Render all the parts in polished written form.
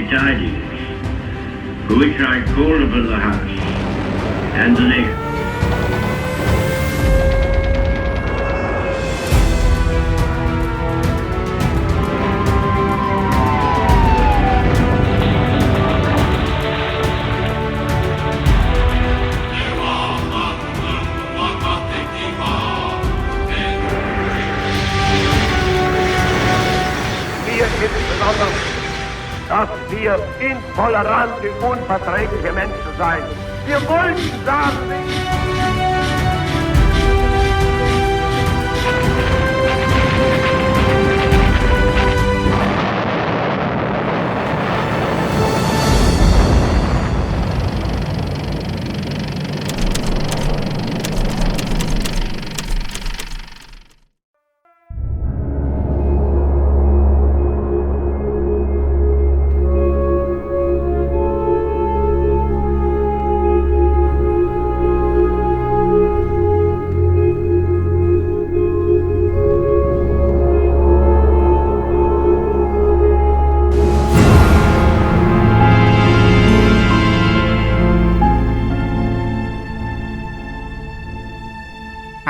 many tidings, for which I call upon the House and the nation. Dass wir intolerante, unverträgliche Menschen seien. Wir wollten sagen,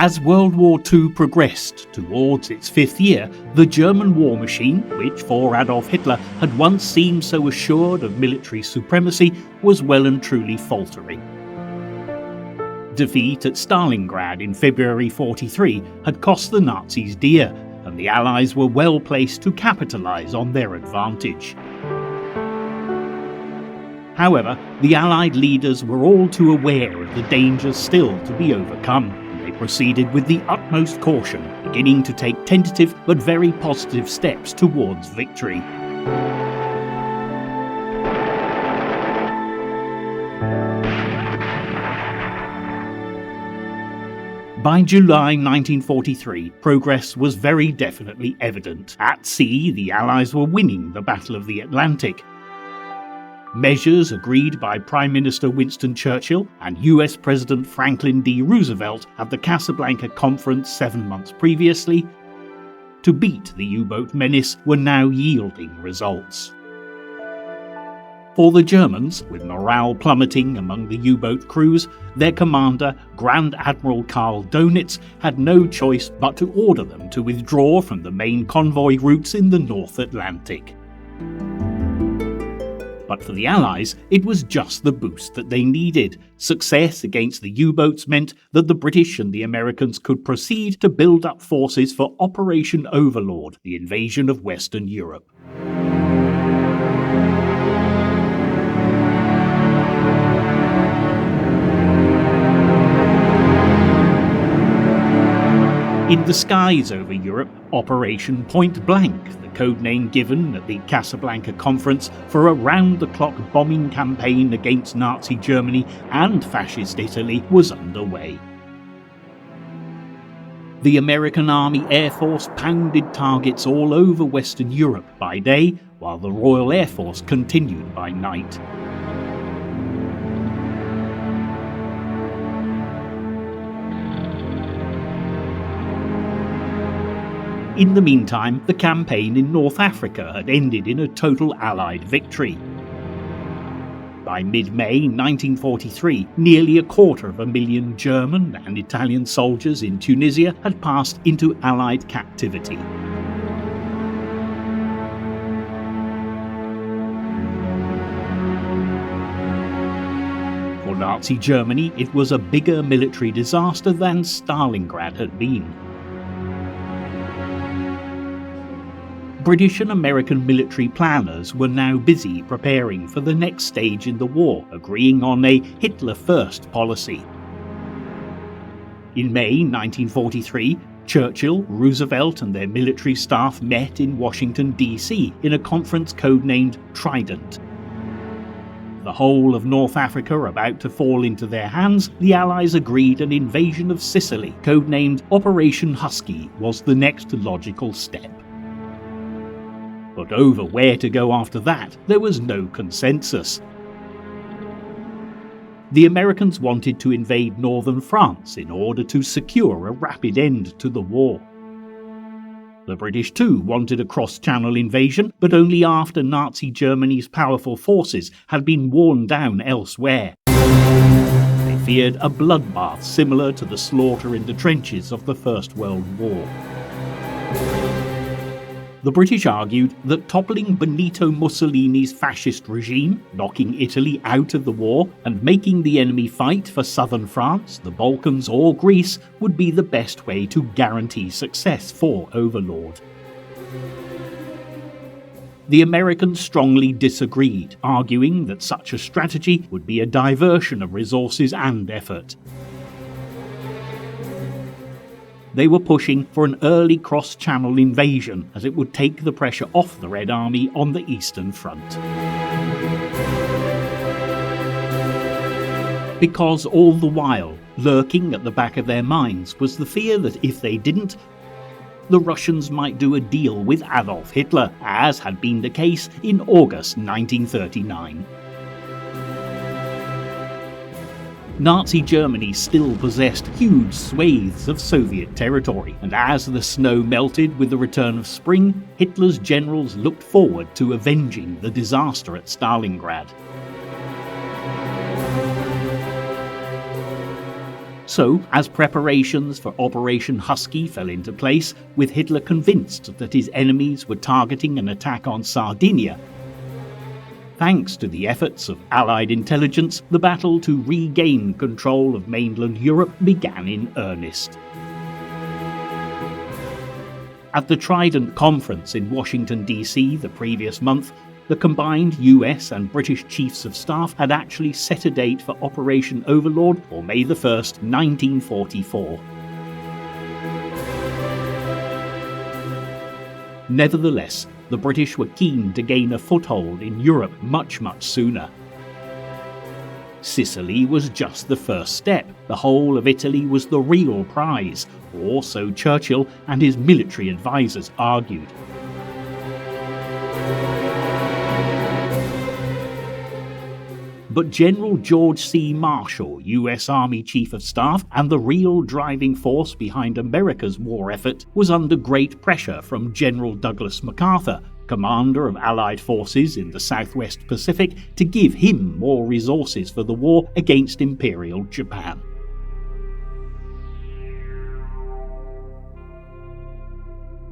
As World War II progressed towards its fifth year, the German war machine, which for Adolf Hitler had once seemed so assured of military supremacy, was well and truly faltering. Defeat at Stalingrad in February 1943 had cost the Nazis dear, and the Allies were well placed to capitalise on their advantage. However, the Allied leaders were all too aware of the dangers still to be overcome. They proceeded with the utmost caution, beginning to take tentative but very positive steps towards victory. By July 1943, progress was very definitely evident. At sea, the Allies were winning the Battle of the Atlantic. Measures agreed by Prime Minister Winston Churchill and US President Franklin D. Roosevelt at the Casablanca Conference 7 months previously to beat the U-boat menace were now yielding results. For the Germans, with morale plummeting among the U-boat crews, their commander, Grand Admiral Karl Dönitz, had no choice but to order them to withdraw from the main convoy routes in the North Atlantic. But for the Allies, it was just the boost that they needed. Success against the U-boats meant that the British and the Americans could proceed to build up forces for Operation Overlord, the invasion of Western Europe. In the skies over Europe, Operation Point Blank, the codename given at the Casablanca Conference for a round-the-clock bombing campaign against Nazi Germany and Fascist Italy, was underway. The American Army Air Force pounded targets all over Western Europe by day, while the Royal Air Force continued by night. In the meantime, the campaign in North Africa had ended in a total Allied victory. By mid-May 1943, nearly 250,000 German and Italian soldiers in Tunisia had passed into Allied captivity. For Nazi Germany, it was a bigger military disaster than Stalingrad had been. British and American military planners were now busy preparing for the next stage in the war, agreeing on a Hitler First policy. In May 1943, Churchill, Roosevelt and their military staff met in Washington, D.C. in a conference codenamed Trident. The whole of North Africa about to fall into their hands, the Allies agreed an invasion of Sicily, codenamed Operation Husky, was the next logical step. But over where to go after that, there was no consensus. The Americans wanted to invade northern France in order to secure a rapid end to the war. The British too wanted a cross-channel invasion, but only after Nazi Germany's powerful forces had been worn down elsewhere. They feared a bloodbath similar to the slaughter in the trenches of the First World War. The British argued that toppling Benito Mussolini's fascist regime, knocking Italy out of the war, and making the enemy fight for southern France, the Balkans or Greece would be the best way to guarantee success for Overlord. The Americans strongly disagreed, arguing that such a strategy would be a diversion of resources and effort. They were pushing for an early cross-channel invasion, as it would take the pressure off the Red Army on the Eastern Front. Because all the while, lurking at the back of their minds was the fear that if they didn't, the Russians might do a deal with Adolf Hitler, as had been the case in August 1939. Nazi Germany still possessed huge swathes of Soviet territory, and as the snow melted with the return of spring, Hitler's generals looked forward to avenging the disaster at Stalingrad. So, as preparations for Operation Husky fell into place, with Hitler convinced that his enemies were targeting an attack on Sardinia, thanks to the efforts of Allied intelligence, the battle to regain control of mainland Europe began in earnest. At the Trident Conference in Washington, D.C. the previous month, the combined US and British Chiefs of Staff had actually set a date for Operation Overlord for May 1st, 1944. Nevertheless, the British were keen to gain a foothold in Europe much sooner. Sicily was just the first step. The whole of Italy was the real prize, or so Churchill and his military advisors argued. But General George C. Marshall, US Army Chief of Staff and the real driving force behind America's war effort, was under great pressure from General Douglas MacArthur, commander of Allied forces in the Southwest Pacific, to give him more resources for the war against Imperial Japan.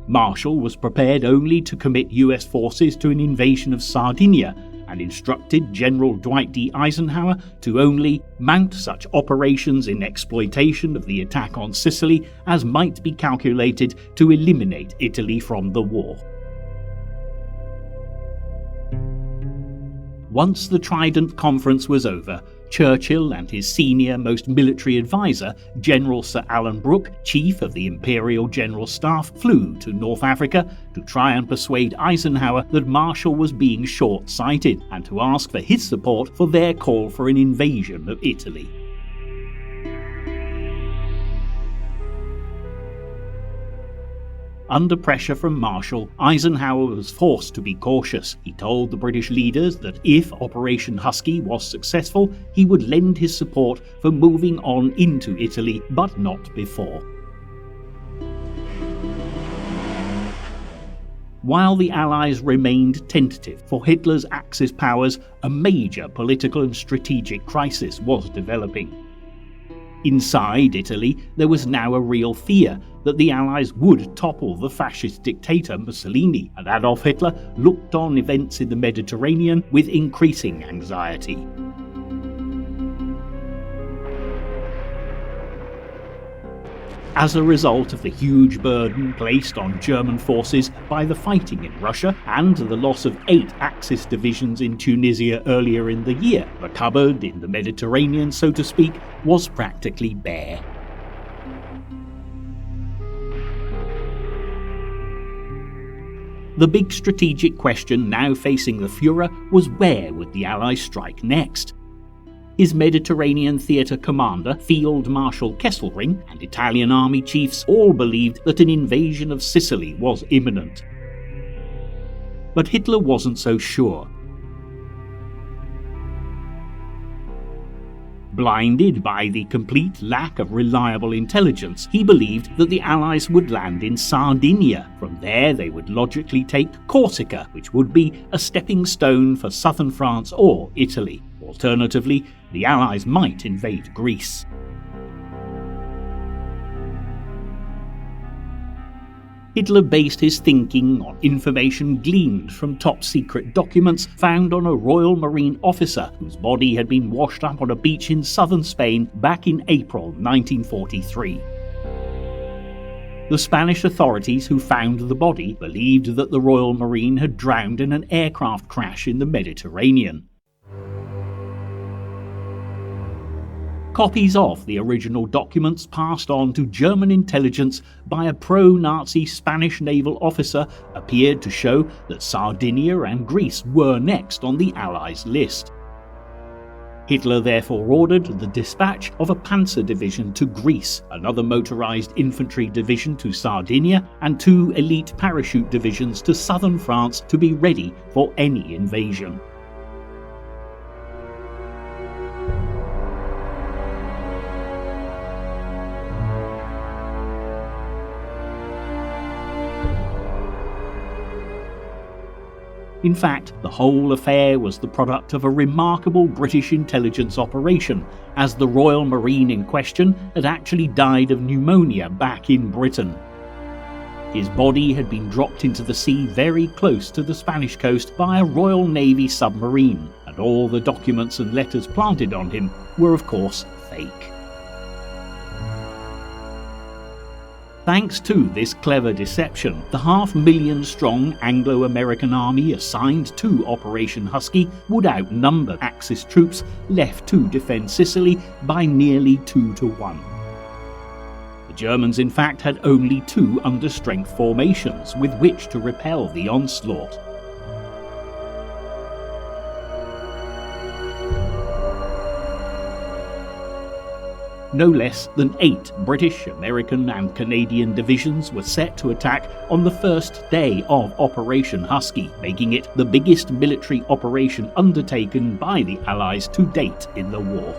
Marshall was prepared only to commit US forces to an invasion of Sardinia, and instructed General Dwight D. Eisenhower to only mount such operations in exploitation of the attack on Sicily as might be calculated to eliminate Italy from the war. Once the Trident Conference was over, Churchill and his senior-most military advisor, General Sir Alan Brooke, Chief of the Imperial General Staff, flew to North Africa to try and persuade Eisenhower that Marshall was being short-sighted and to ask for his support for their call for an invasion of Italy. Under pressure from Marshall, Eisenhower was forced to be cautious. He told the British leaders that if Operation Husky was successful, he would lend his support for moving on into Italy, but not before. While the Allies remained tentative for Hitler's Axis powers, a major political and strategic crisis was developing. Inside Italy, there was now a real fear that the Allies would topple the fascist dictator Mussolini, and Adolf Hitler looked on events in the Mediterranean with increasing anxiety. As a result of the huge burden placed on German forces by the fighting in Russia and the loss of 8 Axis divisions in Tunisia earlier in the year, the cupboard in the Mediterranean, so to speak, was practically bare. The big strategic question now facing the Führer was where would the Allies strike next? His Mediterranean theatre commander, Field Marshal Kesselring, and Italian army chiefs all believed that an invasion of Sicily was imminent. But Hitler wasn't so sure. Blinded by the complete lack of reliable intelligence, he believed that the Allies would land in Sardinia. From there they would logically take Corsica, which would be a stepping stone for southern France or Italy. Alternatively, the Allies might invade Greece. Hitler based his thinking on information gleaned from top-secret documents found on a Royal Marine officer whose body had been washed up on a beach in southern Spain back in April 1943. The Spanish authorities who found the body believed that the Royal Marine had drowned in an aircraft crash in the Mediterranean. Copies of the original documents passed on to German intelligence by a pro-Nazi Spanish naval officer appeared to show that Sardinia and Greece were next on the Allies' list. Hitler therefore ordered the dispatch of a panzer division to Greece, another motorized infantry division to Sardinia, and 2 elite parachute divisions to southern France to be ready for any invasion. In fact, the whole affair was the product of a remarkable British intelligence operation, as the Royal Marine in question had actually died of pneumonia back in Britain. His body had been dropped into the sea very close to the Spanish coast by a Royal Navy submarine, and all the documents and letters planted on him were of course fake. Thanks to this clever deception, the 500,000-strong Anglo-American army assigned to Operation Husky would outnumber Axis troops left to defend Sicily by nearly 2-1. The Germans in fact had only 2 under-strength formations with which to repel the onslaught. No less than 8 British, American and Canadian divisions were set to attack on the first day of Operation Husky, making it the biggest military operation undertaken by the Allies to date in the war.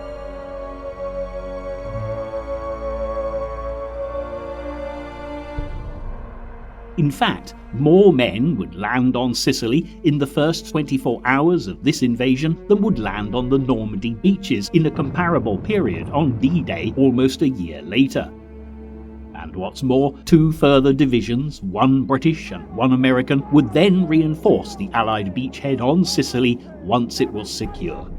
In fact, more men would land on Sicily in the first 24 hours of this invasion than would land on the Normandy beaches in a comparable period on D-Day almost a year later. And what's more, 2 further divisions, 1 British and 1 American, would then reinforce the Allied beachhead on Sicily once it was secure.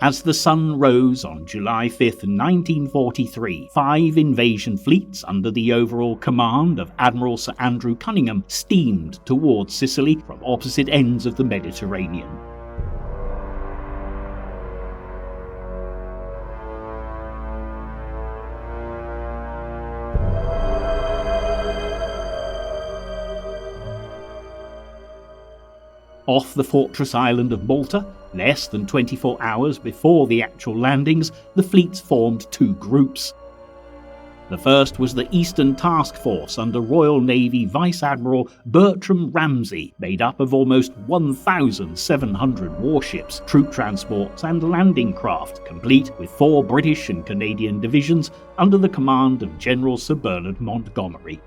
As the sun rose on July 5, 1943, 5 invasion fleets under the overall command of Admiral Sir Andrew Cunningham steamed towards Sicily from opposite ends of the Mediterranean. Off the fortress island of Malta, less than 24 hours before the actual landings, the fleets formed 2 groups. The first was the Eastern Task Force under Royal Navy Vice Admiral Bertram Ramsay, made up of almost 1,700 warships, troop transports and landing craft, complete with 4 British and Canadian divisions under the command of General Sir Bernard Montgomery.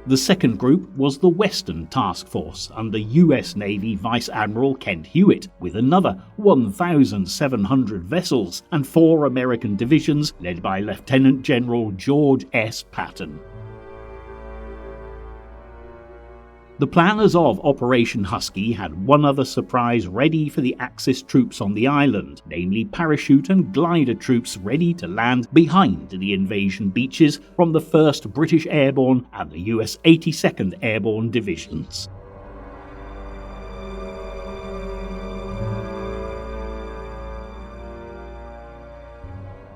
The second group was the Western Task Force under US Navy Vice Admiral Kent Hewitt, with another 1,700 vessels and 4 American divisions led by Lieutenant General George S. Patton. The planners of Operation Husky had one other surprise ready for the Axis troops on the island, namely parachute and glider troops ready to land behind the invasion beaches from the 1st British Airborne and the US 82nd Airborne Divisions.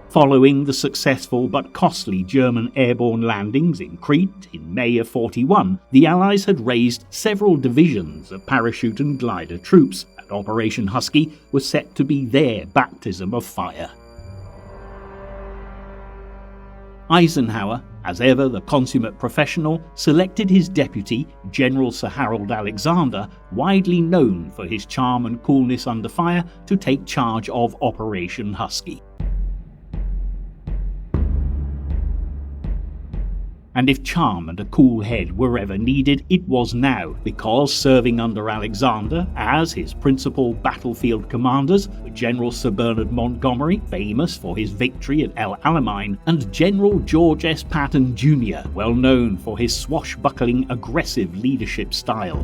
Following the successful but costly German airborne landings in Crete in May of '41, the Allies had raised several divisions of parachute and glider troops, and and Operation Husky was set to be their baptism of fire. Eisenhower, as ever the consummate professional, selected his deputy, General Sir Harold Alexander, widely known for his charm and coolness under fire, to take charge of Operation Husky. And if charm and a cool head were ever needed, it was now, because serving under Alexander as his principal battlefield commanders were General Sir Bernard Montgomery, famous for his victory at El Alamein, and General George S. Patton Jr., well known for his swashbuckling, aggressive leadership style.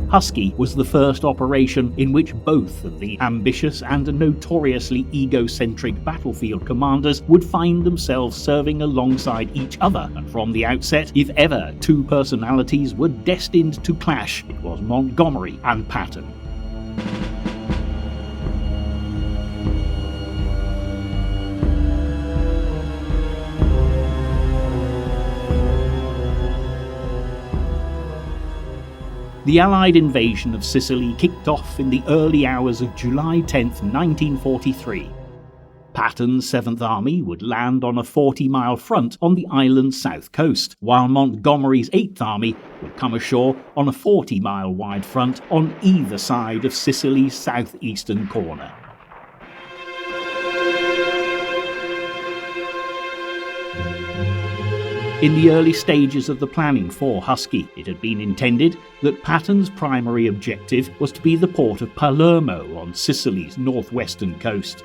Husky was the first operation in which both of the ambitious and notoriously egocentric battlefield commanders would find themselves serving alongside each other, and from the outset, if ever two personalities were destined to clash, it was Montgomery and Patton. The Allied invasion of Sicily kicked off in the early hours of July 10, 1943. Patton's 7th Army would land on a 40-mile front on the island's south coast, while Montgomery's 8th Army would come ashore on a 40-mile wide front on either side of Sicily's southeastern corner. In the early stages of the planning for Husky, it had been intended that Patton's primary objective was to be the port of Palermo on Sicily's northwestern coast.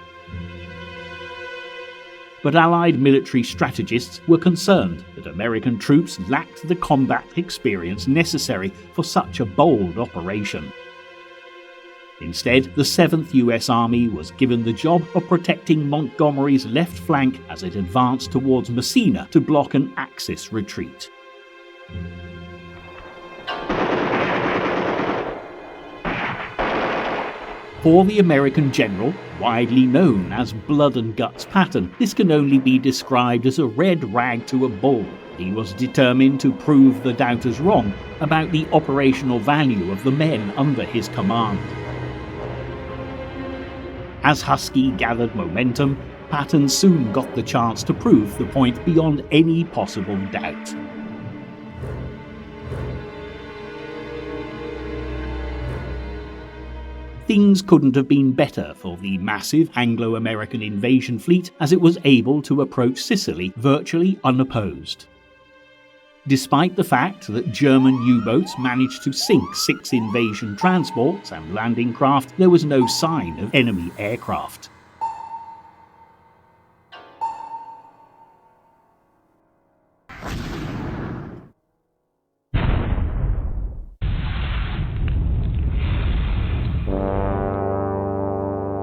But Allied military strategists were concerned that American troops lacked the combat experience necessary for such a bold operation. Instead, the 7th US Army was given the job of protecting Montgomery's left flank as it advanced towards Messina to block an Axis retreat. For the American general, widely known as Blood and Guts Patton, this can only be described as a red rag to a bull. He was determined to prove the doubters wrong about the operational value of the men under his command. As Husky gathered momentum, Patton soon got the chance to prove the point beyond any possible doubt. Things couldn't have been better for the massive Anglo-American invasion fleet, as it was able to approach Sicily virtually unopposed. Despite the fact that German U-boats managed to sink 6 invasion transports and landing craft, there was no sign of enemy aircraft.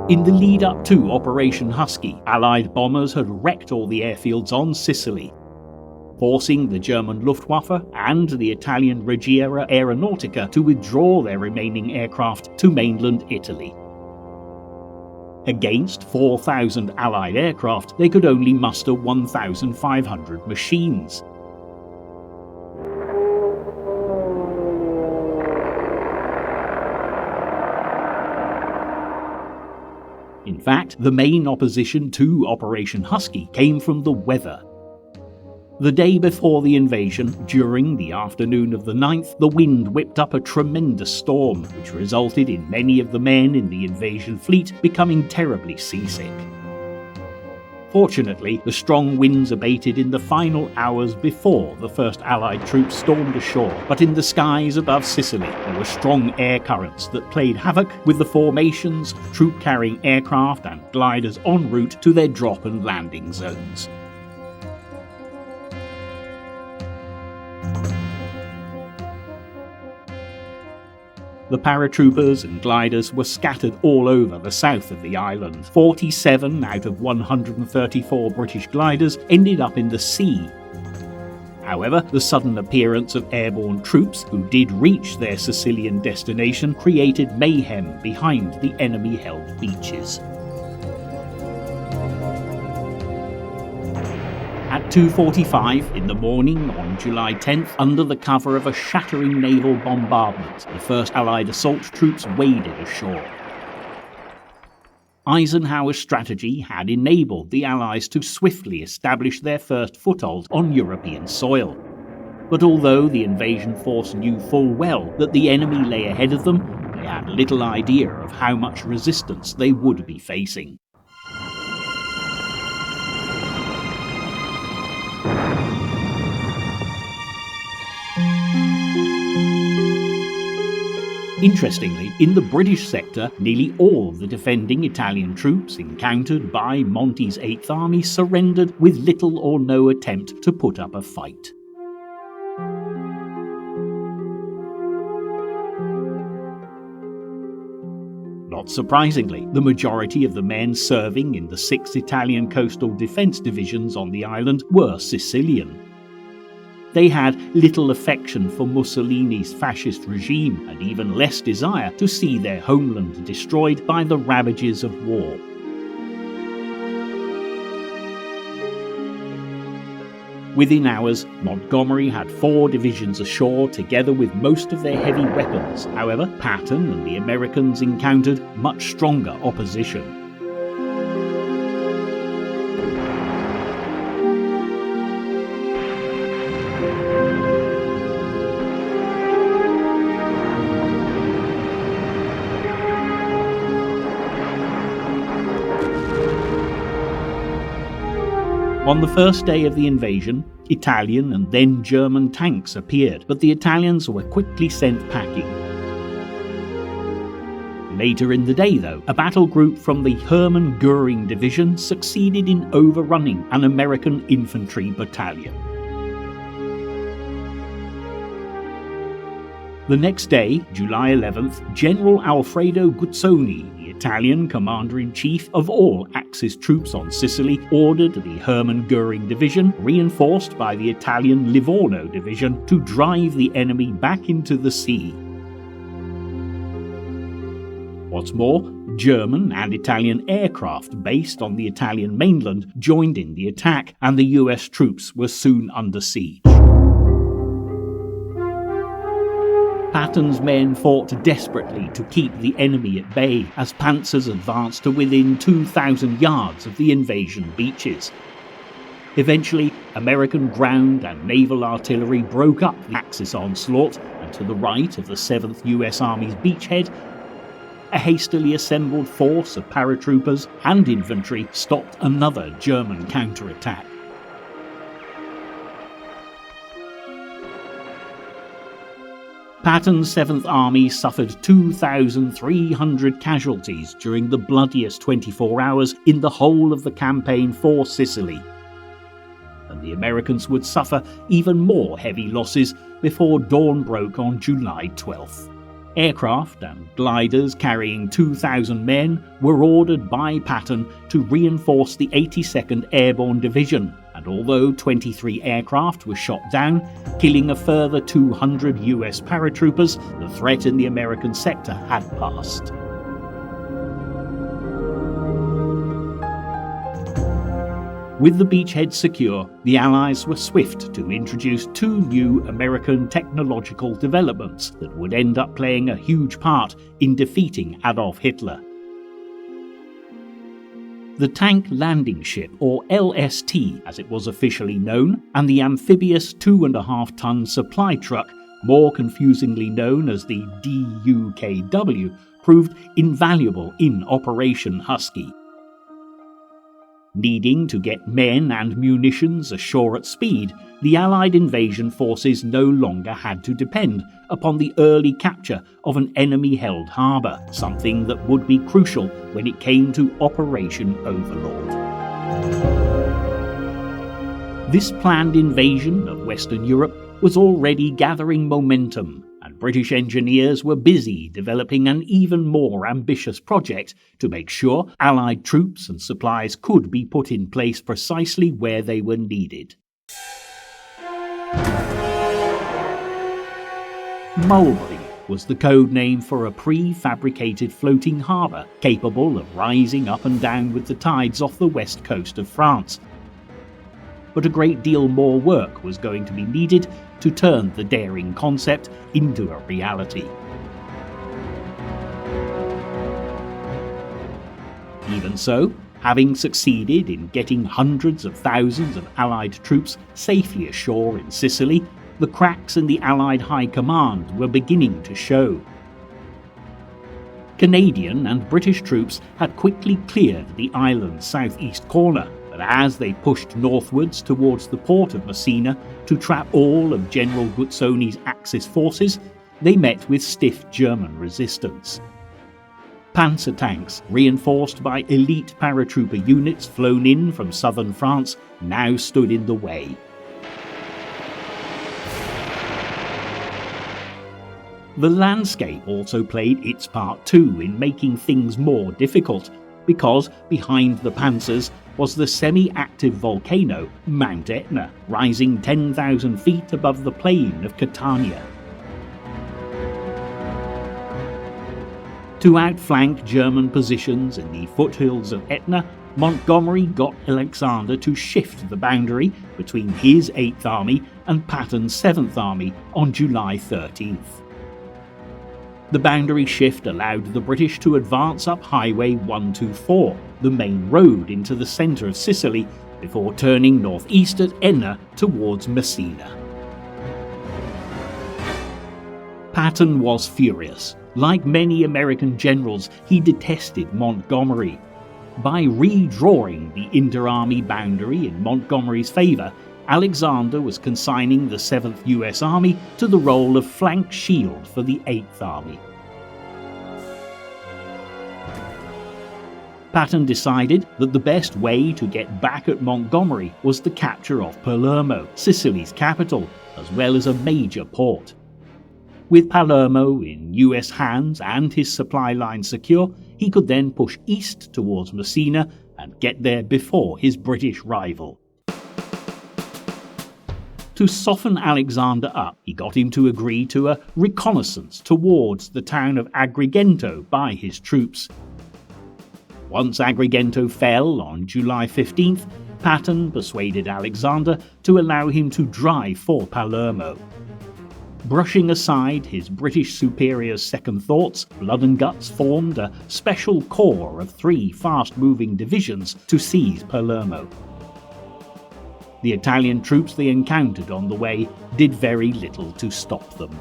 In the lead-up to Operation Husky, Allied bombers had wrecked all the airfields on Sicily, forcing the German Luftwaffe and the Italian Regia Aeronautica to withdraw their remaining aircraft to mainland Italy. Against 4,000 Allied aircraft, they could only muster 1,500 machines. In fact, the main opposition to Operation Husky came from the weather. The day before the invasion, during the afternoon of the 9th, the wind whipped up a tremendous storm, which resulted in many of the men in the invasion fleet becoming terribly seasick. Fortunately, the strong winds abated in the final hours before the first Allied troops stormed ashore, but in the skies above Sicily there were strong air currents that played havoc with the formations of troop-carrying aircraft and gliders en route to their drop and landing zones. The paratroopers and gliders were scattered all over the south of the island. 47 out of 134 British gliders ended up in the sea. However, the sudden appearance of airborne troops who did reach their Sicilian destination created mayhem behind the enemy-held beaches. At 2:45 in the morning on July 10th, under the cover of a shattering naval bombardment, the first Allied assault troops waded ashore. Eisenhower's strategy had enabled the Allies to swiftly establish their first foothold on European soil. But although the invasion force knew full well that the enemy lay ahead of them, they had little idea of how much resistance they would be facing. Interestingly, in the British sector, nearly all the defending Italian troops encountered by Monty's 8th Army surrendered with little or no attempt to put up a fight. Not surprisingly, the majority of the men serving in the 6 Italian coastal defence divisions on the island were Sicilian. They had little affection for Mussolini's fascist regime and even less desire to see their homeland destroyed by the ravages of war. Within hours, Montgomery had 4 divisions ashore together with most of their heavy weapons. However, Patton and the Americans encountered much stronger opposition. On the first day of the invasion, Italian and then German tanks appeared, but the Italians were quickly sent packing. Later in the day, though, a battle group from the Hermann Göring Division succeeded in overrunning an American infantry battalion. The next day, July 11th, General Alfredo Guzzoni, the Italian commander-in-chief of all Axis troops on Sicily, ordered the Hermann Göring Division, reinforced by the Italian Livorno Division, to drive the enemy back into the sea. What's more, German and Italian aircraft based on the Italian mainland joined in the attack, and the US troops were soon under siege. Patton's men fought desperately to keep the enemy at bay as panzers advanced to within 2,000 yards of the invasion beaches. Eventually, American ground and naval artillery broke up the Axis onslaught, and to the right of the 7th US Army's beachhead, a hastily assembled force of paratroopers and infantry stopped another German counterattack. Patton's 7th Army suffered 2,300 casualties during the bloodiest 24 hours in the whole of the campaign for Sicily. And the Americans would suffer even more heavy losses before dawn broke on July 12th. Aircraft and gliders carrying 2,000 men were ordered by Patton to reinforce the 82nd Airborne Division, and although 23 aircraft were shot down, killing a further 200 US paratroopers, the threat in the American sector had passed. With the beachhead secure, the Allies were swift to introduce 2 new American technological developments that would end up playing a huge part in defeating Adolf Hitler. The Tank Landing Ship, or LST as it was officially known, and the amphibious 2.5-ton supply truck, more confusingly known as the DUKW, proved invaluable in Operation Husky. Needing to get men and munitions ashore at speed, the Allied invasion forces no longer had to depend upon the early capture of an enemy-held harbour, something that would be crucial when it came to Operation Overlord. This planned invasion of Western Europe was already gathering momentum, and British engineers were busy developing an even more ambitious project to make sure Allied troops and supplies could be put in place precisely where they were needed. Mulberry was the code name for a prefabricated floating harbour capable of rising up and down with the tides off the west coast of France. but a great deal more work was going to be needed to turn the daring concept into a reality. Even so, having succeeded in getting hundreds of thousands of Allied troops safely ashore in Sicily, the cracks in the Allied High Command were beginning to show. Canadian and British troops had quickly cleared the island's southeast corner, but as they pushed northwards towards the port of Messina to trap all of General Guzzoni's Axis forces, they met with stiff German resistance. Panzer tanks, reinforced by elite paratrooper units flown in from southern France, now stood in the way. The landscape also played its part too in making things more difficult, because behind the panzers was the semi-active volcano Mount Etna, rising 10,000 feet above the plain of Catania. To outflank German positions in the foothills of Etna, Montgomery got Alexander to shift the boundary between his 8th Army and Patton's 7th Army on July 13th. The boundary shift allowed the British to advance up Highway 124, the main road into the centre of Sicily, before turning northeast at Enna towards Messina. Patton was furious. Like many American generals, he detested Montgomery. By redrawing the inter-army boundary in Montgomery's favour, Alexander was consigning the 7th US Army to the role of flank shield for the 8th Army. Patton decided that the best way to get back at Montgomery was the capture of Palermo, Sicily's capital, as well as a major port. With Palermo in US hands and his supply line secure, he could then push east towards Messina and get there before his British rival. To soften Alexander up, he got him to agree to a reconnaissance towards the town of Agrigento by his troops. Once Agrigento fell on July 15th, Patton persuaded Alexander to allow him to drive for Palermo. Brushing aside his British superior's second thoughts, Blood and Guts formed a special corps of 3 fast-moving divisions to seize Palermo. The Italian troops they encountered on the way did very little to stop them.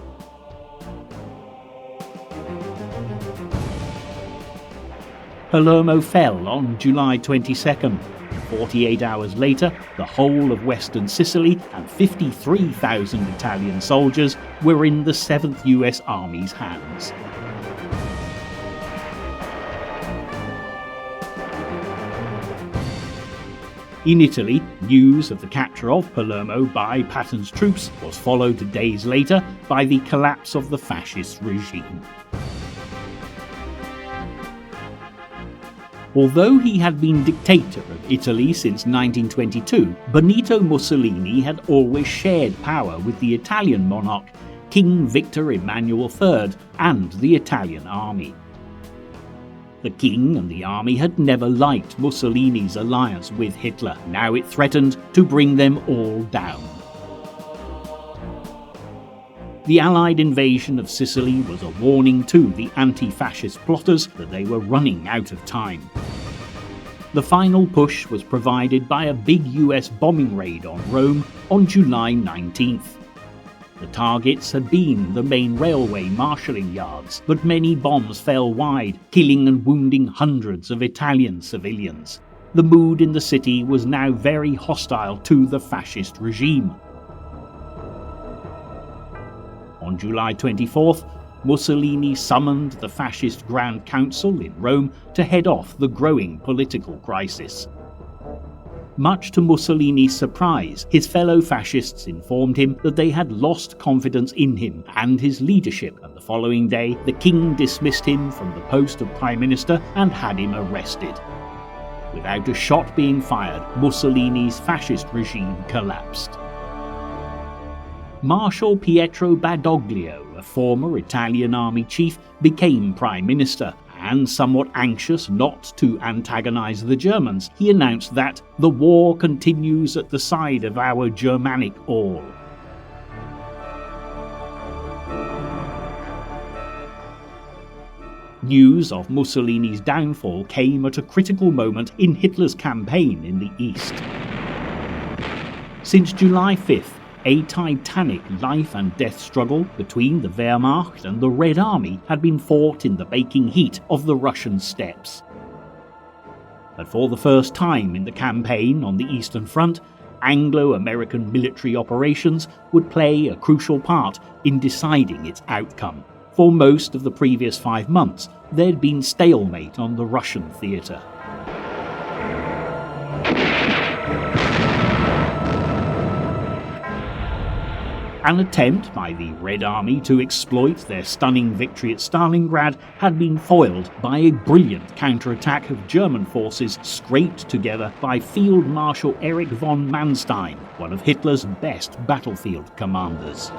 Palermo fell on July 22nd. 48 hours later, the whole of western Sicily and 53,000 Italian soldiers were in the 7th US Army's hands. In Italy, news of the capture of Palermo by Patton's troops was followed days later by the collapse of the fascist regime. Although he had been dictator of Italy since 1922, Benito Mussolini had always shared power with the Italian monarch, King Victor Emmanuel III, and the Italian army. The king and the army had never liked Mussolini's alliance with Hitler. Now it threatened to bring them all down. The Allied invasion of Sicily was a warning to the anti-fascist plotters that they were running out of time. The final push was provided by a big US bombing raid on Rome on July 19th. The targets had been the main railway marshalling yards, but many bombs fell wide, killing and wounding hundreds of Italian civilians. The mood in the city was now very hostile to the fascist regime. On July 24th, Mussolini summoned the fascist Grand Council in Rome to head off the growing political crisis. Much to Mussolini's surprise, his fellow fascists informed him that they had lost confidence in him and his leadership, and the following day the king dismissed him from the post of Prime Minister and had him arrested. Without a shot being fired, Mussolini's fascist regime collapsed. Marshal Pietro Badoglio, a former Italian army chief, became Prime Minister, and somewhat anxious not to antagonize the Germans, he announced that the war continues at the side of our Germanic all. News of Mussolini's downfall came at a critical moment in Hitler's campaign in the east. Since July 5th, a titanic life and death struggle between the Wehrmacht and the Red Army had been fought in the baking heat of the Russian steppes. But for the first time in the campaign on the Eastern Front, Anglo-American military operations would play a crucial part in deciding its outcome. For most of the previous 5 months, there'd been stalemate on the Russian theatre. An attempt by the Red Army to exploit their stunning victory at Stalingrad had been foiled by a brilliant counterattack of German forces scraped together by Field Marshal Erich von Manstein, one of Hitler's best battlefield commanders.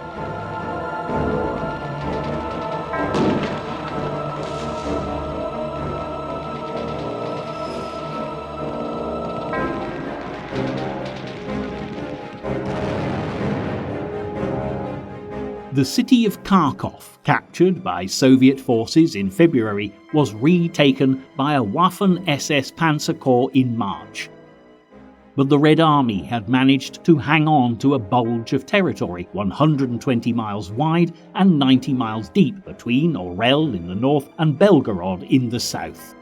The city of Kharkov, captured by Soviet forces in February, was retaken by a Waffen-SS Panzer Corps in March. But the Red Army had managed to hang on to a bulge of territory 120 miles wide and 90 miles deep between Orel in the north and Belgorod in the south.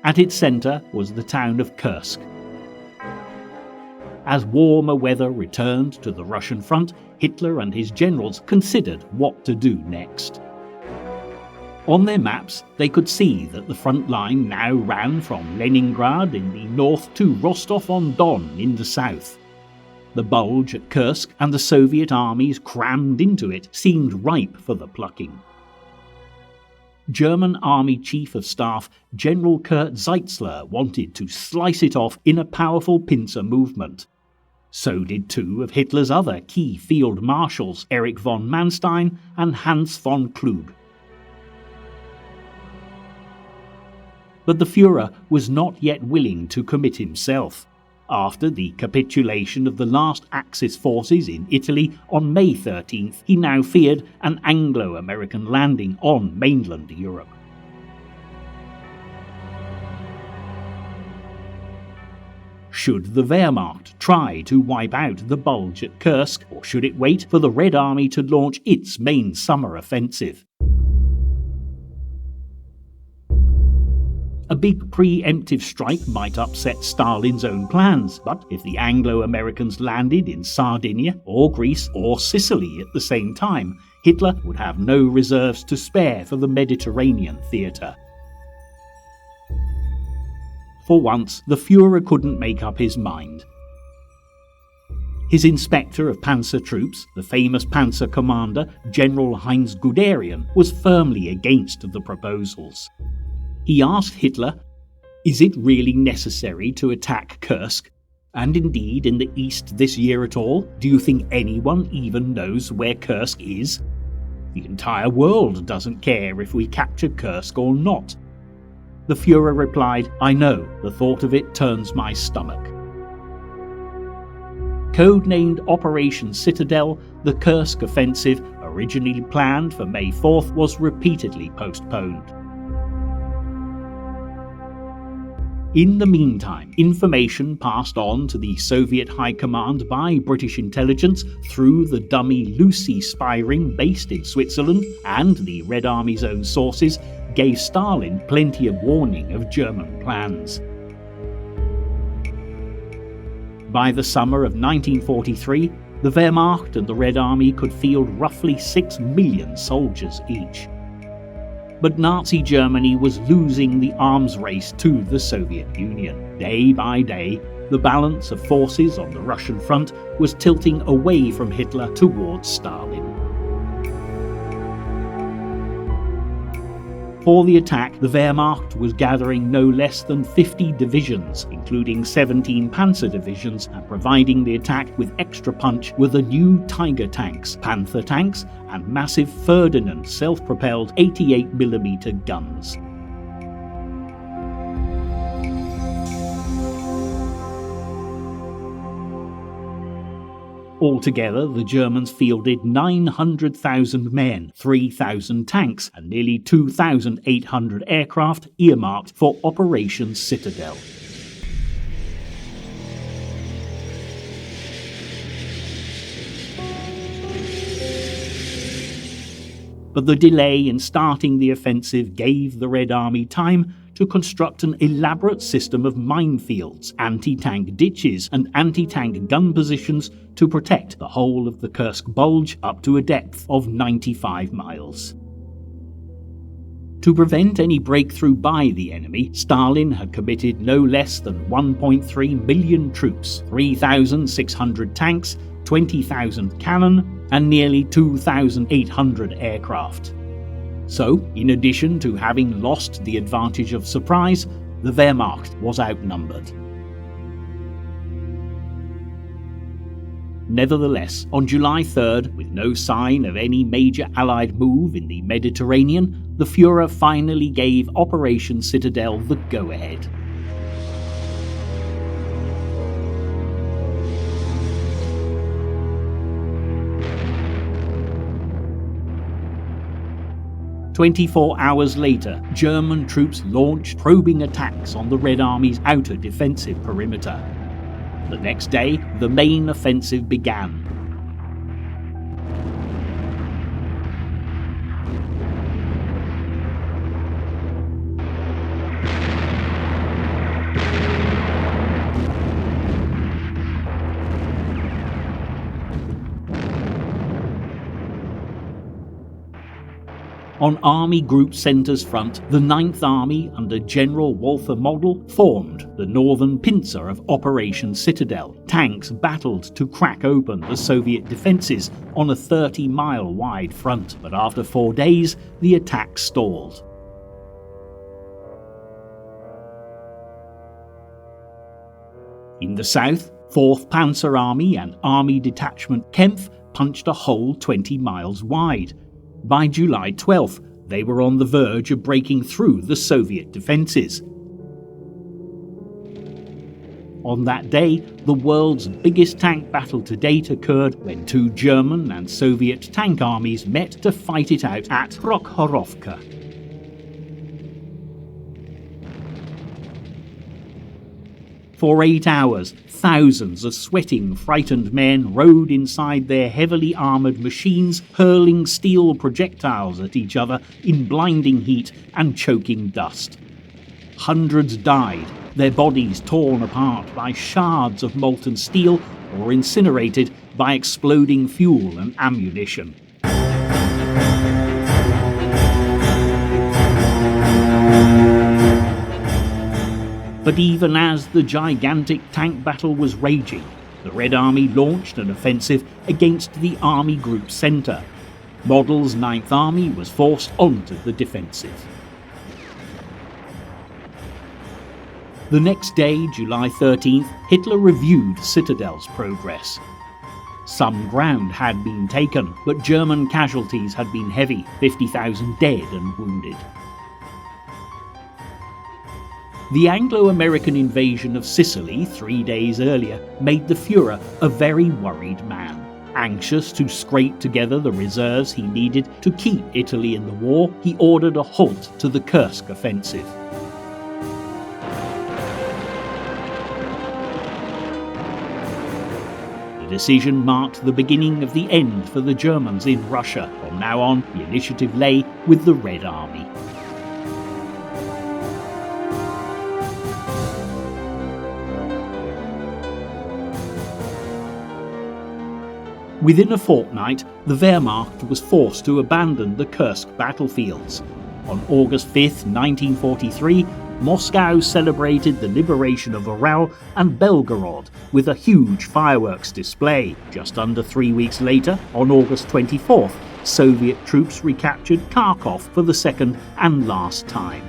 At its centre was the town of Kursk. As warmer weather returned to the Russian front, Hitler and his generals considered what to do next. On their maps, they could see that the front line now ran from Leningrad in the north to Rostov-on-Don in the south. The bulge at Kursk and the Soviet armies crammed into it seemed ripe for the plucking. German Army Chief of Staff General Kurt Zeitzler wanted to slice it off in a powerful pincer movement. So did two of Hitler's other key field marshals, Erich von Manstein and Hans von Klug. But the Führer was not yet willing to commit himself. After the capitulation of the last Axis forces in Italy on May 13th, he now feared an Anglo-American landing on mainland Europe. Should the Wehrmacht try to wipe out the bulge at Kursk, or should it wait for the Red Army to launch its main summer offensive? A big preemptive strike might upset Stalin's own plans, but if the Anglo-Americans landed in Sardinia, or Greece, or Sicily at the same time, Hitler would have no reserves to spare for the Mediterranean theatre. For once, the Führer couldn't make up his mind. His inspector of panzer troops, the famous panzer commander General Heinz Guderian, was firmly against the proposals. He asked Hitler, "Is it really necessary to attack Kursk? And indeed in the east this year at all? Do you think anyone even knows where Kursk is? The entire world doesn't care if we capture Kursk or not." The Führer replied, "I know, the thought of it turns my stomach." Codenamed Operation Citadel, the Kursk offensive, originally planned for May 4th, was repeatedly postponed. In the meantime, information passed on to the Soviet High Command by British intelligence through the dummy Lucy spy ring based in Switzerland and the Red Army's own sources gave Stalin plenty of warning of German plans. By the summer of 1943, the Wehrmacht and the Red Army could field roughly 6 million soldiers each. But Nazi Germany was losing the arms race to the Soviet Union. Day by day, the balance of forces on the Russian front was tilting away from Hitler towards Stalin. For the attack, the Wehrmacht was gathering no less than 50 divisions, including 17 panzer divisions, and providing the attack with extra punch were the new Tiger tanks, Panther tanks, and massive Ferdinand self-propelled 88mm guns. Altogether, the Germans fielded 900,000 men, 3,000 tanks, and nearly 2,800 aircraft earmarked for Operation Citadel. But the delay in starting the offensive gave the Red Army time to construct an elaborate system of minefields, anti-tank ditches, and anti-tank gun positions to protect the whole of the Kursk Bulge up to a depth of 95 miles. To prevent any breakthrough by the enemy, Stalin had committed no less than 1.3 million troops, 3,600 tanks, 20,000 cannon, and nearly 2,800 aircraft. So, in addition to having lost the advantage of surprise, the Wehrmacht was outnumbered. Nevertheless, on July 3rd, with no sign of any major Allied move in the Mediterranean, the Führer finally gave Operation Citadel the go-ahead. "24 hours later, German troops launched probing attacks on the Red Army's outer defensive perimeter. The next day, the main offensive began. On Army Group Centre's front, the 9th Army under General Walther Model formed the northern pincer of Operation Citadel. Tanks battled to crack open the Soviet defences on a 30-mile wide front, but after 4 days, the attack stalled. In the south, 4th Panzer Army and Army Detachment Kempf punched a hole 20 miles wide. By July 12th, they were on the verge of breaking through the Soviet defences. On that day, the world's biggest tank battle to date occurred when 2 German and Soviet tank armies met to fight it out at Prokhorovka. For 8 hours, thousands of sweating, frightened men rode inside their heavily armoured machines, hurling steel projectiles at each other in blinding heat and choking dust. Hundreds died, their bodies torn apart by shards of molten steel or incinerated by exploding fuel and ammunition. But even as the gigantic tank battle was raging, the Red Army launched an offensive against the Army Group Centre. Model's 9th Army was forced onto the defensive. The next day, July 13th, Hitler reviewed Citadel's progress. Some ground had been taken, but German casualties had been heavy, 50,000 dead and wounded. The Anglo-American invasion of Sicily 3 days earlier made the Führer a very worried man. Anxious to scrape together the reserves he needed to keep Italy in the war, he ordered a halt to the Kursk offensive. The decision marked the beginning of the end for the Germans in Russia. From now on, the initiative lay with the Red Army. Within a fortnight, the Wehrmacht was forced to abandon the Kursk battlefields. On August 5, 1943, Moscow celebrated the liberation of Ural and Belgorod with a huge fireworks display. Just under 3 weeks later, on August 24th, Soviet troops recaptured Kharkov for the second and last time.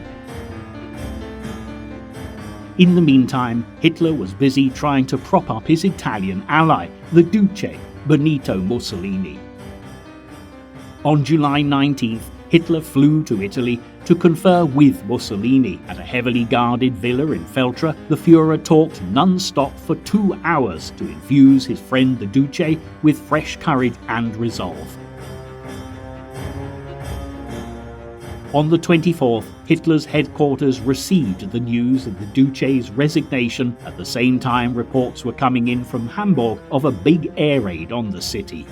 In the meantime, Hitler was busy trying to prop up his Italian ally, the Duce, Benito Mussolini. On July 19th, Hitler flew to Italy to confer with Mussolini. At a heavily guarded villa in Feltre, the Führer talked non-stop for 2 hours to infuse his friend the Duce with fresh courage and resolve. On the 24th, Hitler's headquarters received the news of the Duce's resignation. At the same time, reports were coming in from Hamburg of a big air raid on the city.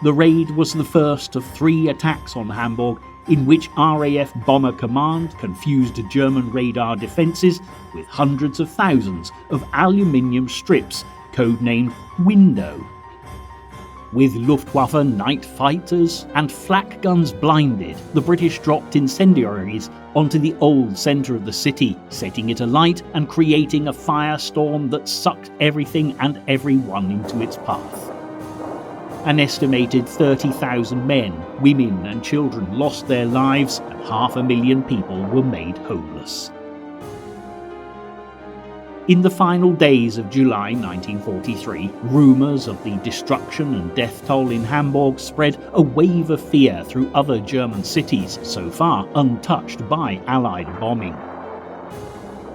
The raid was the first of 3 attacks on Hamburg, in which RAF Bomber Command confused German radar defences with hundreds of thousands of aluminium strips, codenamed Window. With Luftwaffe night fighters and flak guns blinded, the British dropped incendiaries onto the old centre of the city, setting it alight and creating a firestorm that sucked everything and everyone into its path. An estimated 30,000 men, women and children lost their lives, and 500,000 people were made homeless. In the final days of July 1943, rumours of the destruction and death toll in Hamburg spread a wave of fear through other German cities, so far untouched by Allied bombing.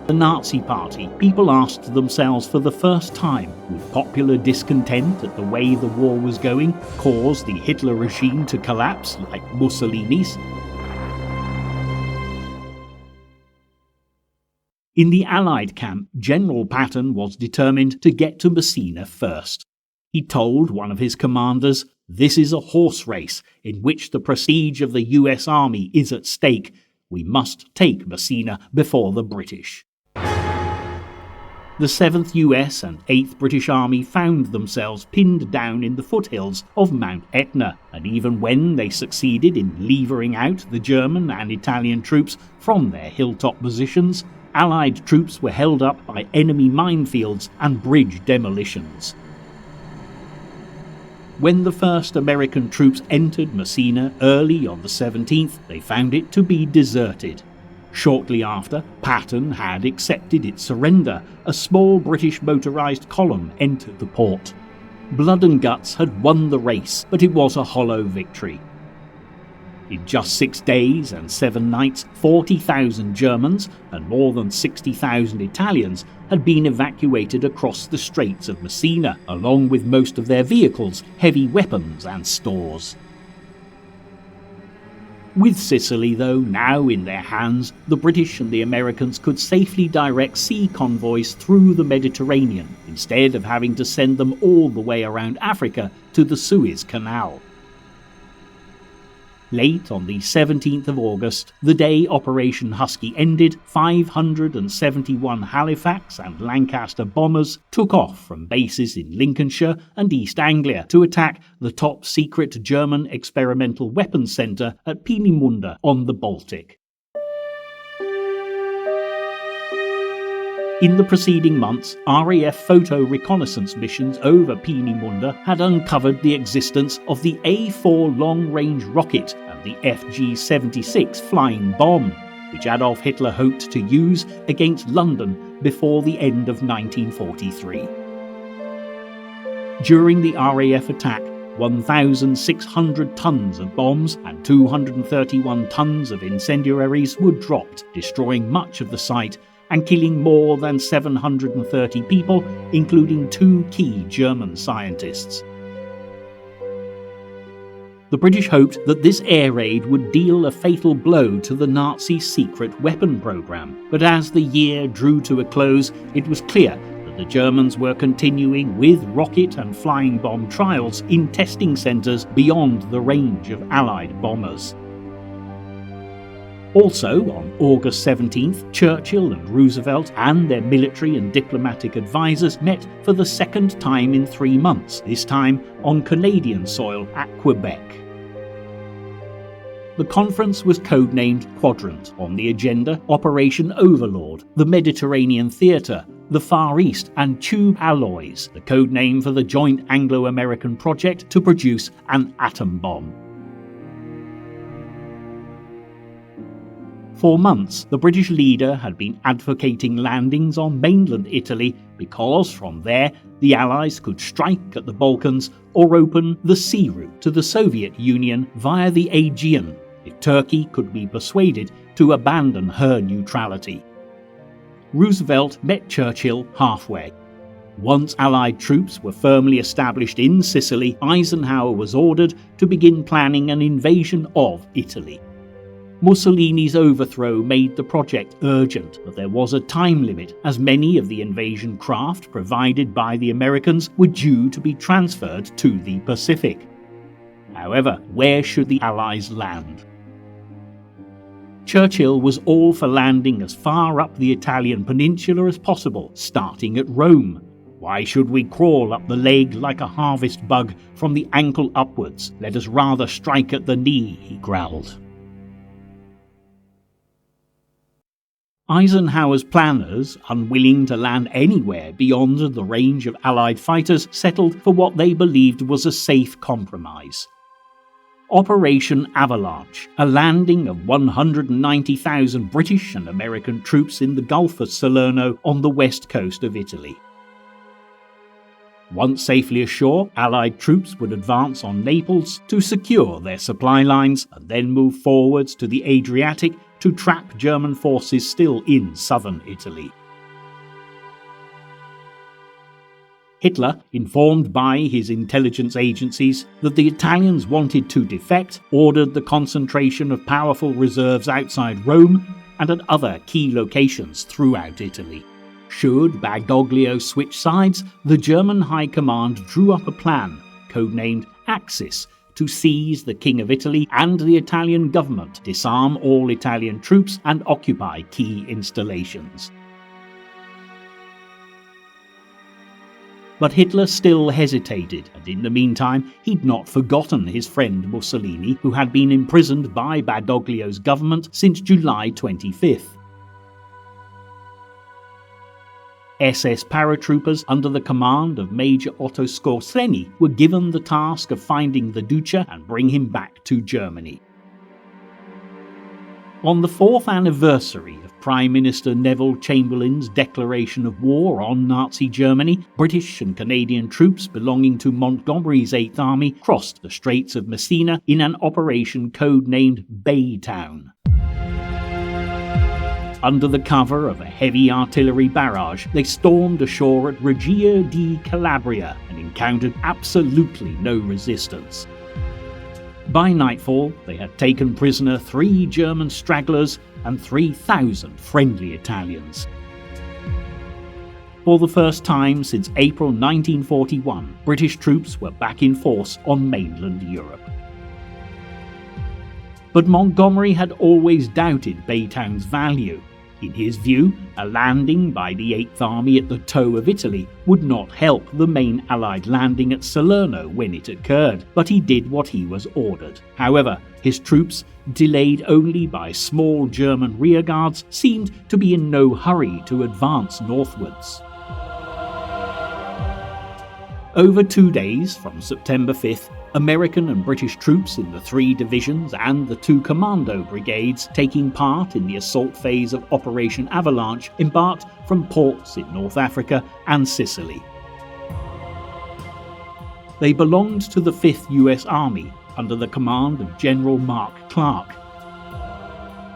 The Nazi Party, people asked themselves for the first time, would popular discontent at the way the war was going cause the Hitler regime to collapse like Mussolini's? In the Allied camp, General Patton was determined to get to Messina first. He told one of his commanders, "This is a horse race in which the prestige of the US Army is at stake. We must take Messina before the British." The 7th US and 8th British Army found themselves pinned down in the foothills of Mount Etna, and even when they succeeded in levering out the German and Italian troops from their hilltop positions, Allied troops were held up by enemy minefields and bridge demolitions. When the first American troops entered Messina early on the 17th, they found it to be deserted. Shortly after, Patton had accepted its surrender. A small British motorised column entered the port. Blood and guts had won the race, but it was a hollow victory. In just 6 days and 7 nights, 40,000 Germans and more than 60,000 Italians had been evacuated across the Straits of Messina, along with most of their vehicles, heavy weapons and stores. With Sicily, though, now in their hands, the British and the Americans could safely direct sea convoys through the Mediterranean, instead of having to send them all the way around Africa to the Suez Canal. Late on the 17th of August, the day Operation Husky ended, 571 Halifax and Lancaster bombers took off from bases in Lincolnshire and East Anglia to attack the top-secret German experimental weapons centre at Peenemünde on the Baltic. In the preceding months, RAF photo reconnaissance missions over Peenemünde had uncovered the existence of the A4 long-range rocket and the FG-76 flying bomb, which Adolf Hitler hoped to use against London before the end of 1943. During the RAF attack, 1,600 tons of bombs and 231 tons of incendiaries were dropped, destroying much of the site and killing more than 730 people, including 2 key German scientists. The British hoped that this air raid would deal a fatal blow to the Nazi secret weapon program, but as the year drew to a close, it was clear that the Germans were continuing with rocket and flying bomb trials in testing centres beyond the range of Allied bombers. Also, on August 17th, Churchill and Roosevelt and their military and diplomatic advisers met for the second time in 3 months, this time on Canadian soil at Quebec. The conference was codenamed Quadrant. On the agenda, Operation Overlord, the Mediterranean Theatre, the Far East and Tube Alloys, the code name for the joint Anglo-American project to produce an atom bomb. For months, the British leader had been advocating landings on mainland Italy because from there the Allies could strike at the Balkans or open the sea route to the Soviet Union via the Aegean. if Turkey could be persuaded to abandon her neutrality. Roosevelt met Churchill halfway. Once Allied troops were firmly established in Sicily, Eisenhower was ordered to begin planning an invasion of Italy. Mussolini's overthrow made the project urgent, but there was a time limit, as many of the invasion craft provided by the Americans were due to be transferred to the Pacific. However, where should the Allies land? Churchill was all for landing as far up the Italian peninsula as possible, starting at Rome. Why should we crawl up the leg like a harvest bug from the ankle upwards? Let us rather strike at the knee, he growled. Eisenhower's planners, unwilling to land anywhere beyond the range of Allied fighters, settled for what they believed was a safe compromise. Operation Avalanche, a landing of 190,000 British and American troops in the Gulf of Salerno on the west coast of Italy. Once safely ashore, Allied troops would advance on Naples to secure their supply lines and then move forwards to the Adriatic to trap German forces still in southern Italy. Hitler, informed by his intelligence agencies that the Italians wanted to defect, ordered the concentration of powerful reserves outside Rome and at other key locations throughout Italy. Should Badoglio switch sides, the German High Command drew up a plan, codenamed Axis, to seize the King of Italy and the Italian government, disarm all Italian troops and occupy key installations. But Hitler still hesitated, and in the meantime he'd not forgotten his friend Mussolini, who had been imprisoned by Badoglio's government since July 25th. SS paratroopers under the command of Major Otto Skorzeny were given the task of finding the Duce and bring him back to Germany. On the 4th anniversary of Prime Minister Neville Chamberlain's declaration of war on Nazi Germany, British and Canadian troops belonging to Montgomery's 8th Army crossed the Straits of Messina in an operation codenamed Baytown. Under the cover of a heavy artillery barrage, they stormed ashore at Reggio di Calabria and encountered absolutely no resistance. By nightfall, they had taken prisoner 3 German stragglers and 3,000 friendly Italians. For the first time since April 1941, British troops were back in force on mainland Europe. But Montgomery had always doubted Baytown's value. In his view, a landing by the 8th Army at the toe of Italy would not help the main Allied landing at Salerno when it occurred, but he did what he was ordered. However, his troops, delayed only by small German rearguards, seemed to be in no hurry to advance northwards. Over 2 days, from September 5th, American and British troops in the 3 divisions and the 2 commando brigades taking part in the assault phase of Operation Avalanche embarked from ports in North Africa and Sicily. They belonged to the 5th US Army under the command of General Mark Clark.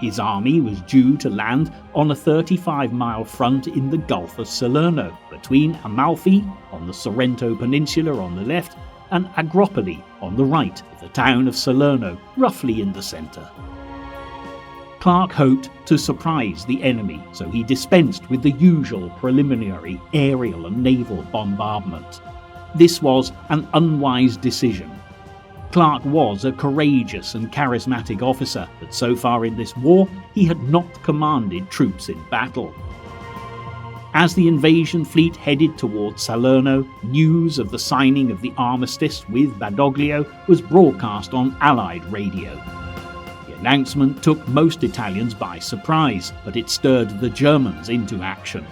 His army was due to land on a 35-mile front in the Gulf of Salerno, between Amalfi on the Sorrento Peninsula on the left and Agropoli on the right of the town of Salerno, roughly in the centre. Clark hoped to surprise the enemy, so he dispensed with the usual preliminary aerial and naval bombardment. This was an unwise decision. Clark was a courageous and charismatic officer, but so far in this war he had not commanded troops in battle. As the invasion fleet headed towards Salerno, news of the signing of the armistice with Badoglio was broadcast on Allied radio. The announcement took most Italians by surprise, but it stirred the Germans into action.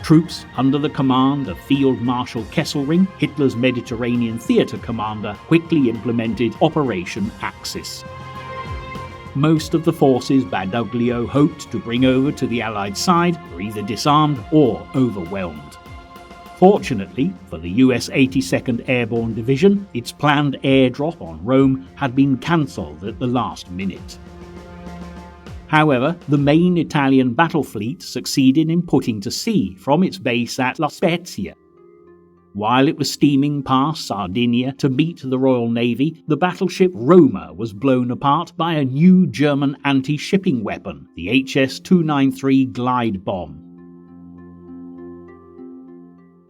Troops under the command of Field Marshal Kesselring, Hitler's Mediterranean theatre commander, quickly implemented Operation Axis. Most of the forces Badoglio hoped to bring over to the Allied side were either disarmed or overwhelmed. Fortunately for the US 82nd Airborne Division, its planned airdrop on Rome had been cancelled at the last minute. However, the main Italian battle fleet succeeded in putting to sea from its base at La Spezia. While it was steaming past Sardinia to meet the Royal Navy, the battleship Roma was blown apart by a new German anti-shipping weapon, the HS-293 glide bomb.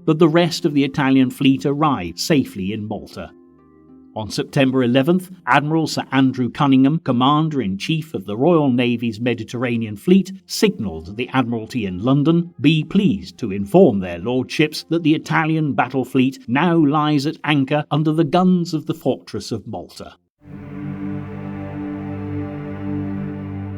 But the rest of the Italian fleet arrived safely in Malta. On September 11th, Admiral Sir Andrew Cunningham, Commander-in-Chief of the Royal Navy's Mediterranean Fleet, signalled the Admiralty in London, "Be pleased to inform their lordships that the Italian battle fleet now lies at anchor under the guns of the fortress of Malta."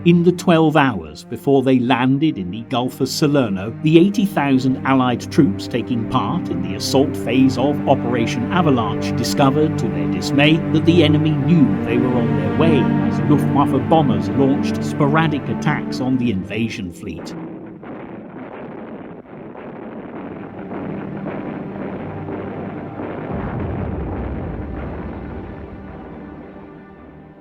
In the 12 hours before they landed in the Gulf of Salerno, the 80,000 Allied troops taking part in the assault phase of Operation Avalanche discovered to their dismay that the enemy knew they were on their way as Luftwaffe bombers launched sporadic attacks on the invasion fleet.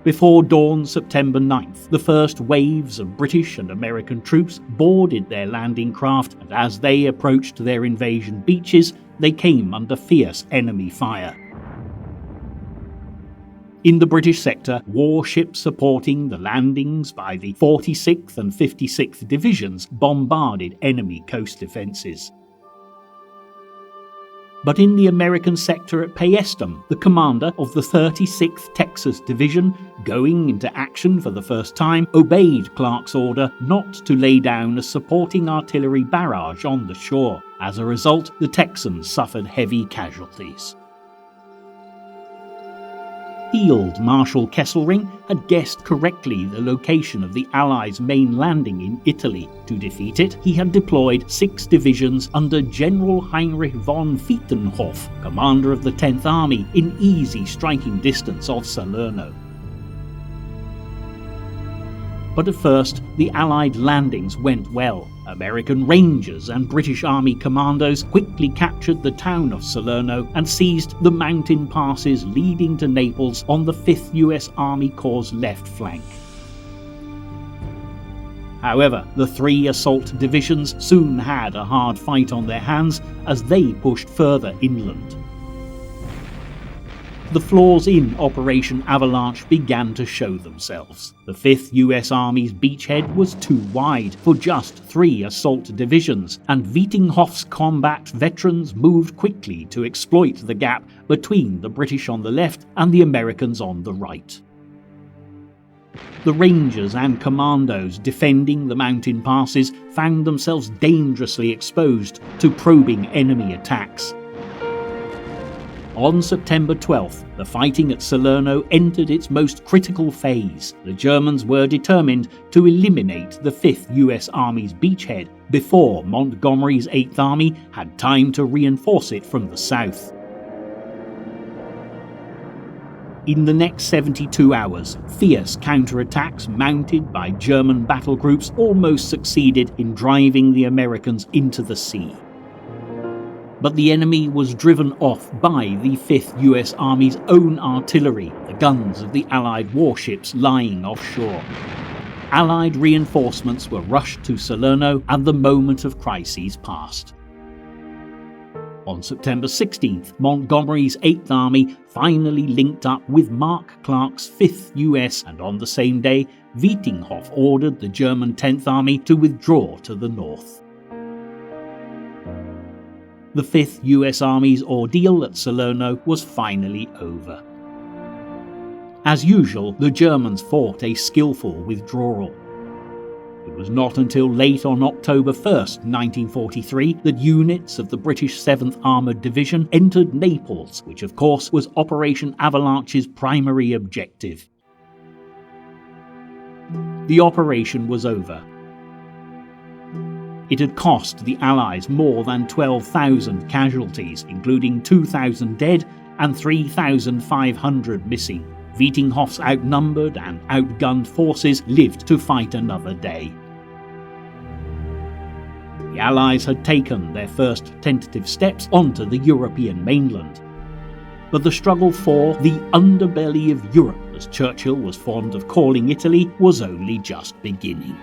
Before dawn September 9th, the first waves of British and American troops boarded their landing craft, and as they approached their invasion beaches, they came under fierce enemy fire. In the British sector, warships supporting the landings by the 46th and 56th Divisions bombarded enemy coast defences. But in the American sector at Paestum, the commander of the 36th Texas Division, going into action for the first time, obeyed Clark's order not to lay down a supporting artillery barrage on the shore. As a result, the Texans suffered heavy casualties. Field Marshal Kesselring had guessed correctly the location of the Allies' main landing in Italy. To defeat it, he had deployed 6 divisions under General Heinrich von Vietenhoff, commander of the 10th Army, in easy striking distance of Salerno. But at first, the Allied landings went well. American Rangers and British Army commandos quickly captured the town of Salerno and seized the mountain passes leading to Naples on the 5th US Army Corps' left flank. However, the 3 assault divisions soon had a hard fight on their hands as they pushed further inland. The flaws in Operation Avalanche began to show themselves. The 5th US Army's beachhead was too wide for just 3 assault divisions, and Vietinghoff's combat veterans moved quickly to exploit the gap between the British on the left and the Americans on the right. The Rangers and Commandos defending the mountain passes found themselves dangerously exposed to probing enemy attacks. On September 12th, the fighting at Salerno entered its most critical phase. The Germans were determined to eliminate the 5th US Army's beachhead before Montgomery's 8th Army had time to reinforce it from the south. In the next 72 hours, fierce counterattacks mounted by German battle groups almost succeeded in driving the Americans into the sea. But the enemy was driven off by the 5th US Army's own artillery, the guns of the Allied warships lying offshore. Allied reinforcements were rushed to Salerno and the moment of crises passed. On September 16th, Montgomery's 8th Army finally linked up with Mark Clark's 5th US, and on the same day, Vietinghoff ordered the German 10th Army to withdraw to the north. The 5th US Army's ordeal at Salerno was finally over. As usual, the Germans fought a skillful withdrawal. It was not until late on October 1st, 1943, that units of the British 7th Armoured Division entered Naples, which of course was Operation Avalanche's primary objective. The operation was over. It had cost the Allies more than 12,000 casualties, including 2,000 dead and 3,500 missing. Vietinghoff's outnumbered and outgunned forces lived to fight another day. The Allies had taken their first tentative steps onto the European mainland. But the struggle for the underbelly of Europe, as Churchill was fond of calling Italy, was only just beginning.